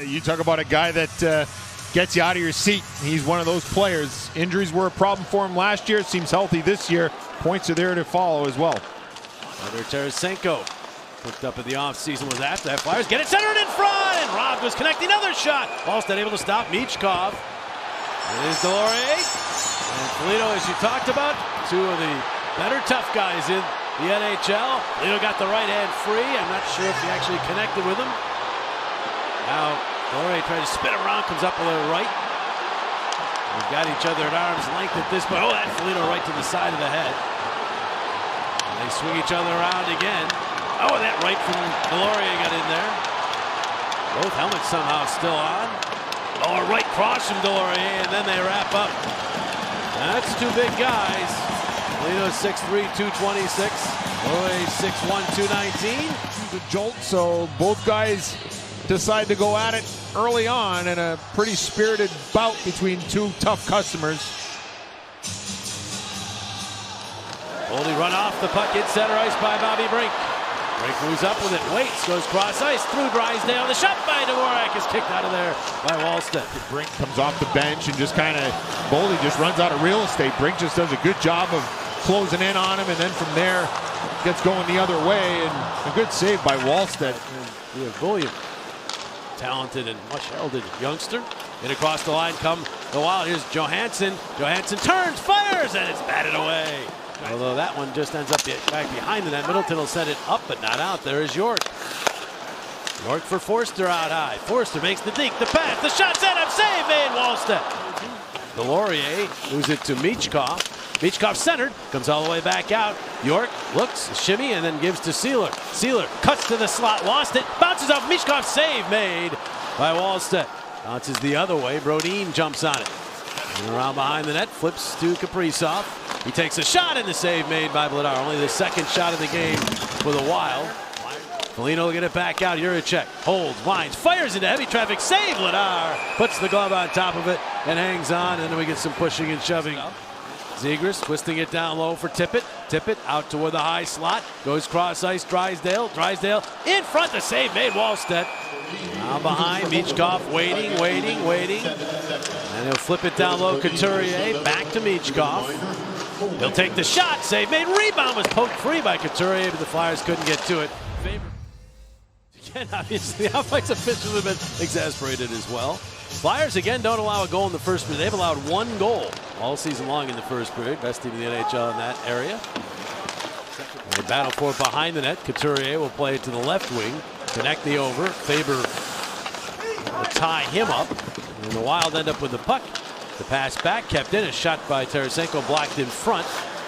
You talk about a guy that gets you out of your seat. He's one of those players. Injuries were a problem for him last year. Seems healthy this year. Points are there to follow as well. Another Tarasenko. Hooked up in the offseason was after that. Flyers get it centered in front, and Rob was connecting another shot. Wallstedt able to stop Michkov. It is Delorier. And Foligno, as you talked about, two of the better tough guys in the NHL. Foligno got the right hand free. I'm not sure if he actually connected with him. Now Delorier trying to spin around, comes up with a right. They've got each other at arm's length at this point. Oh, that Foligno right to the side of the head. And they swing each other around again. Oh, that right from Delorier got in there. Both helmets somehow still on. Oh, a right cross from Delorier, and then they wrap up. That's two big guys. Foligno 6'3", 226. Delorier 6'1", 219. The jolt, so both guys decide to go at it early on in a pretty spirited bout between two tough customers. Goldie run off the puck, hit center ice by Bobby Brink. Brink moves up with it, waits, goes cross ice through Drysdale. The shot by Dvorak is kicked out of there by Wallstedt. Brink comes off the bench and just kind of, Boldy just runs out of real estate. Brink just does a good job of closing in on him, and then from there gets going the other way, and a good save by Wallstedt. William, talented and much heralded youngster. In across the line come the Wild. Here's Johansson. Johansson turns, fires, and it's batted away. Although that one just ends up back behind the net. Middleton will send it up, but not out. There is York. York for Forster out high. Forster makes the deke, the pass, the shot set up, save made, Wallstedt. Delorier moves it to Michkov. Michkov centered, comes all the way back out. York looks, shimmy, and then gives to Sealer. Sealer cuts to the slot, lost it, bounces off Michkov, save made by Wallstedt. Bounces the other way, Brodin jumps on it. And around behind the net, flips to Kaprizov. He takes a shot, and the save made by Vladar. Only the second shot of the game for the Wild. Foligno will get it back out. Juracek holds, winds, fires into heavy traffic. Save Vladar. Puts the glove on top of it and hangs on. And then we get some pushing and shoving. Zegras twisting it down low for Tippett. Tippett out toward the high slot. Goes cross ice. Drysdale. Drysdale in front. The save made. Wallstedt. Now behind. Michkov waiting. And he'll flip it down low. Couturier back to Michkov. He'll take the shot. Save made. Rebound was poked free by Couturier, but the Flyers couldn't get to it. Again, obviously, the offensive officials have been exasperated as well. Flyers again don't allow a goal in the first period. They've allowed one goal all season long in the first period. Best team in the NHL in that area. They battle for it behind the net. Couturier will play it to the left wing. Connect the over. Faber will tie him up. And the Wild end up with the puck. The pass back, kept in, a shot by Tarasenko, blocked in front,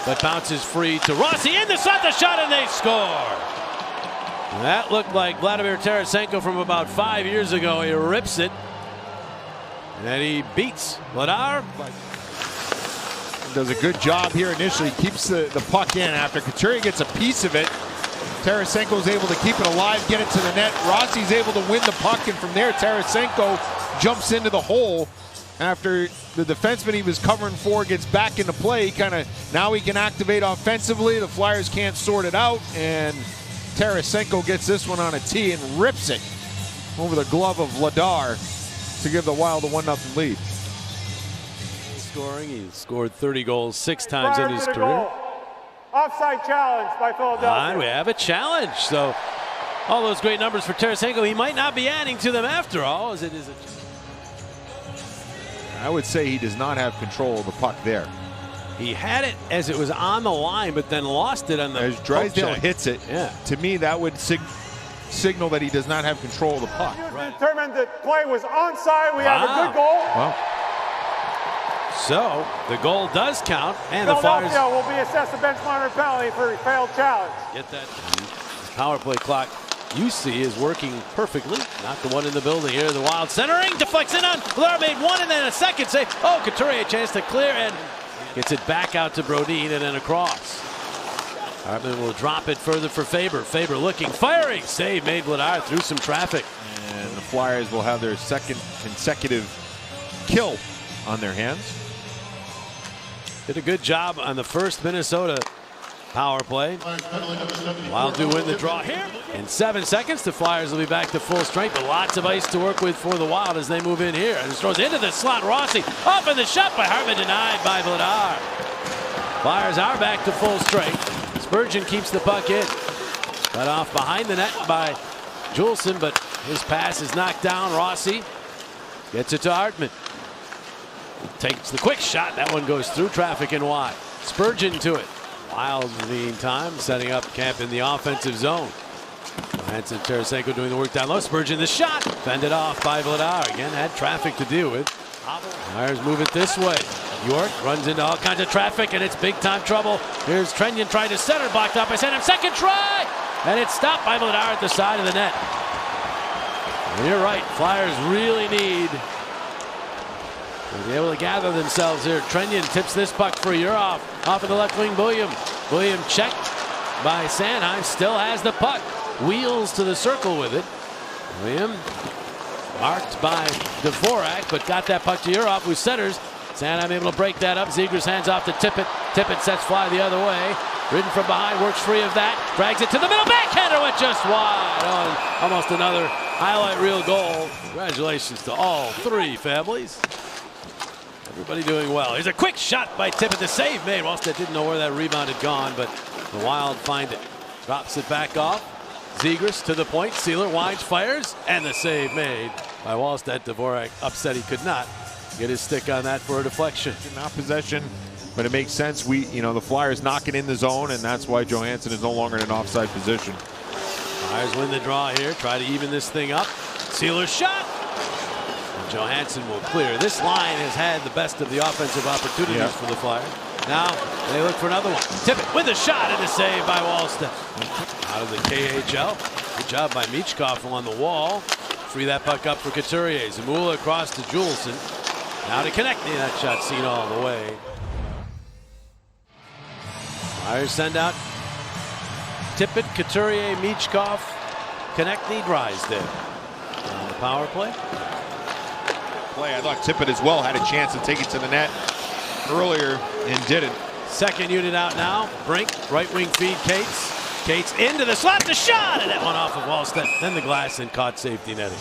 but bounces free to Rossi, in the shot, and they score! And that looked like Vladimir Tarasenko from about 5 years ago. He rips it, and he beats Vladar. Does a good job here initially, keeps the puck in. After Couturier gets a piece of it, Tarasenko's able to keep it alive, get it to the net. Rossi's able to win the puck, and from there Tarasenko jumps into the hole. After the defenseman he was covering for gets back into play, now he can activate offensively. The Flyers can't sort it out, and Tarasenko gets this one on a tee and rips it over the glove of Vladar to give the Wild a 1-0 lead. Scoring, he's scored 30 goals 6 times in his career. Offside challenge by Philadelphia. And we have a challenge. So all those great numbers for Tarasenko, he might not be adding to them after all, as it is a I would say he does not have control of the puck there. He had it as it was on the line, but then lost it on the as Drysdale hits it. Yeah. To me, that would signal that he does not have control of the puck. Right. Determined that play was onside. We have a good goal. Well, so the goal does count, and the Philadelphia Flyers will be assessed a bench monitor penalty for a failed challenge. Get that power play clock. You see is working perfectly. Not the one in the building here. The Wild centering, deflects in on. Vladar made one and then a second save. Oh, Couturier a chance to clear and gets it back out to Brodin and then across. Hartman will drop it further for Faber. Faber looking, firing. Save made Vladar through some traffic. And the Flyers will have their second consecutive kill on their hands. Did a good job on the first Minnesota Power play. Wild do win the draw here. In 7 seconds, the Flyers will be back to full strength, but lots of ice to work with for the Wild as they move in here. And throws into the slot. Rossi up in the shot by Hartman, denied by Vladar. Flyers are back to full strength. Spurgeon keeps the puck in. Cut off behind the net by Juleson, but his pass is knocked down. Rossi gets it to Hartman. Takes the quick shot. That one goes through traffic and wide. Spurgeon to it. Wild in the meantime setting up camp in the offensive zone. Johansson, Tarasenko doing the work down low. Spurgeon the shot. Fended off by Vladar. Again, had traffic to deal with. Flyers move it this way. York runs into all kinds of traffic, and it's big time trouble. Here's Trenyon trying to center, blocked up by Sanheim. Second try, and it's stopped by Vladar at the side of the net. And you're right, Flyers really need to be able to gather themselves here. Trenyon tips this puck for Urov. Off of the left wing, William. William checked by Sanheim, still has the puck. Wheels to the circle with it. William marked by Dvorak, but got that puck to Urov, who centers. Sanheim able to break that up. Zegras hands off to Tippett. Tippett sets fly the other way. Ridden from behind, works free of that. Drags it to the middle. Backhander went just wide. Oh, and almost another highlight reel goal. Congratulations to all three families. Everybody doing well. Here's a quick shot by Tippett. The save made. Wallstedt didn't know where that rebound had gone, but the Wild find it. Drops it back off. Zegras to the point. Sealer winds, fires, and the save made by Wallstedt. Dvorak upset he could not get his stick on that for a deflection. Not possession, but it makes sense. The Flyers knocking in the zone, and that's why Johansson is no longer in an offside position. Flyers win the draw here. Try to even this thing up. Sealer shot. Johansson will clear. This line has had the best of the offensive opportunities for the Flyers. Now they look for another one. Tippett with a shot and a save by Wallstedt. Out of the KHL. Good job by Michkov on the wall. Free that puck up for Couturier. Zamula across to Juleson. Now to Konechny. That shot seen all the way. Flyers send out Tippett, Couturier, Michkov, Konechny, Drysdale. On the power play. I thought Tippett as well had a chance to take it to the net earlier and didn't. Second unit out now. Brink, right wing feed Cates. Cates into the slot, the shot, and that one off of Wallstedt. Then the glass and caught safety netting.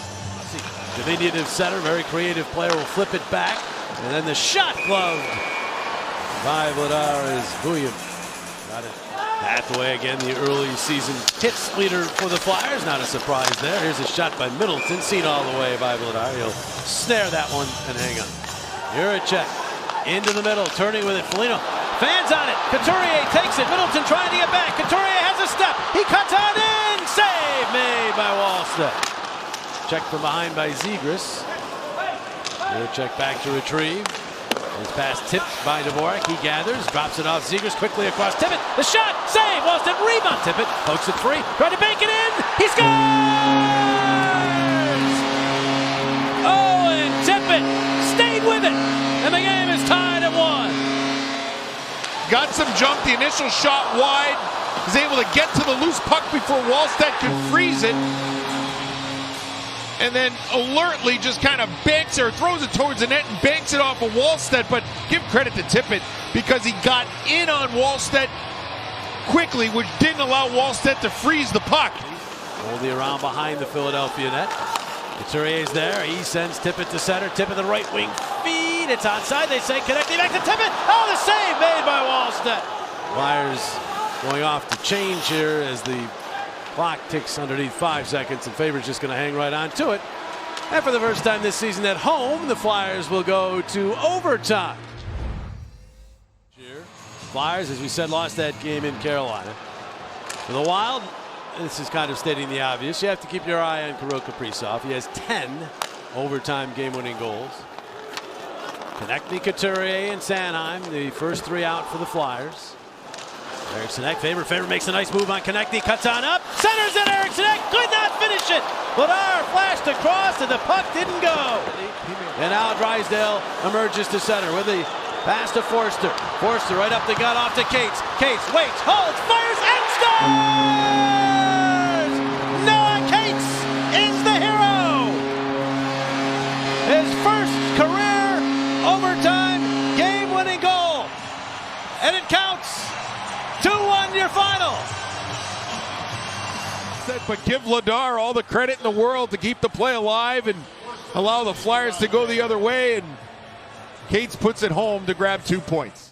Diminutive setter, very creative player, will flip it back. And then the shot gloved by Vladar is William. Got it. Hathaway again, the early season hits leader for the Flyers. Not a surprise there. Here's a shot by Middleton, seen all the way by Vladar. He'll snare that one and hang on. Juracek into the middle, turning with it. Foligno fans on it. Couturier takes it. Middleton trying to get back. Couturier has a step. He cuts on in. Save made by Wallstedt. Check from behind by Zegras. Juracek back to retrieve. His pass tipped by Dvorak. He gathers, drops it off Zegras quickly across Tippett. The shot, save, Wallstedt, rebound. Tippett pokes it free, trying to bank it in. He scores! Owen Tippett stayed with it, and the game is tied at 1. Got some jump. The initial shot wide. Was able to get to the loose puck before Wallstedt could freeze it. And then alertly just kind of banks or throws it towards the net and banks it off of Wallstedt. But give credit to Tippett because he got in on Wallstedt quickly, which didn't allow Wallstedt to freeze the puck. Holding around behind the Philadelphia net. Couturier's there. He sends Tippett to center. Tippett the right wing feed. It's onside. They say connecting back to Tippett. Oh, the save made by Wallstedt. Flyers going off to change here as the clock ticks underneath 5 seconds, and Faber's just going to hang right on to it. And for the first time this season at home, the Flyers will go to overtime. Flyers, as we said, lost that game in Carolina. For the Wild, this is kind of stating the obvious. You have to keep your eye on Kirill Kaprizov. He has 10 overtime game-winning goals. Konechny, Couturier, and Sanheim, the first 3 out for the Flyers. Eriksson Ek, Faber makes a nice move on Konechny, cuts on up, centers it, Eriksson Ek could not finish it. Vladar flashed across and the puck didn't go. And now Drysdale emerges to center with the pass to Forster. Forster right up the gut off to Cates. Cates waits, holds, fires, and scores! Noah Cates is the hero! His first career overtime game-winning goal. And it counts. 2-1 and your final. But give Ladar all the credit in the world to keep the play alive and allow the Flyers to go the other way. And Cates puts it home to grab 2 points.